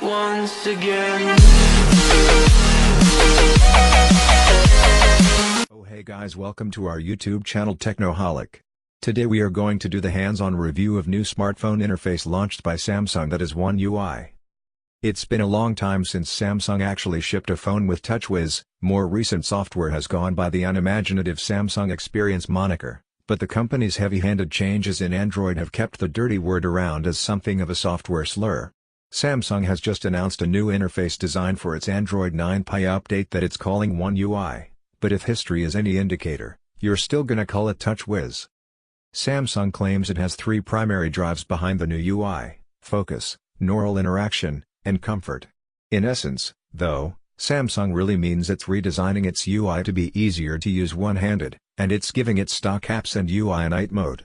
once again. Oh hey guys, welcome to our YouTube channel Techno Holic. Today we are going to do the hands-on review of new smartphone interface launched by Samsung, that is One UI. It's been a long time since Samsung actually shipped a phone with TouchWiz. More recent software has gone by the unimaginative Samsung Experience moniker, but the company's heavy-handed changes in Android have kept the dirty word around as something of a software slur. Samsung has just announced a new interface design for its Android 9 Pie update that it's calling One UI, but if history is any indicator, you're still gonna call it TouchWiz. Samsung claims it has three primary drives behind the new UI: focus, neural interaction, and comfort. In essence, though, Samsung really means it's redesigning its UI to be easier to use one-handed, and it's giving it stock apps and UI night mode.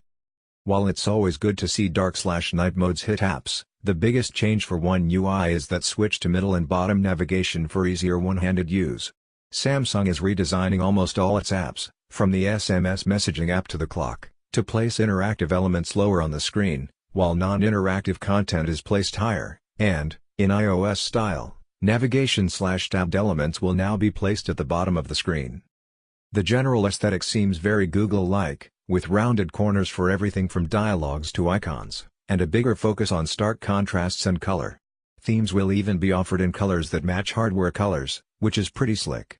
While it's always good to see dark/night modes hit apps, the biggest change for One UI is that switch to middle and bottom navigation for easier one-handed use. Samsung is redesigning almost all its apps, from the SMS messaging app to the clock, to place interactive elements lower on the screen, while non-interactive content is placed higher, and, in iOS style, navigation/tabbed elements will now be placed at the bottom of the screen. The general aesthetic seems very Google-like, with rounded corners for everything from dialogues to icons, and a bigger focus on stark contrasts and color. Themes will even be offered in colors that match hardware colors, which is pretty slick.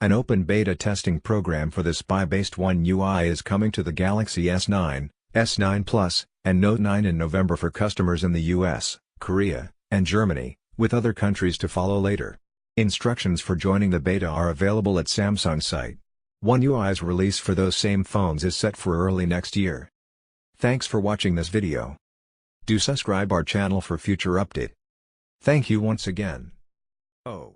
An open beta testing program for the SPI-based One UI is coming to the Galaxy S9, S9 Plus, and Note 9 in November for customers in the US, Korea, and Germany, with other countries to follow later. Instructions for joining the beta are available at Samsung's site. One UI's release for those same phones is set for early next year. Thanks for watching this video. Do subscribe our channel for future update. Thank you once again. Oh.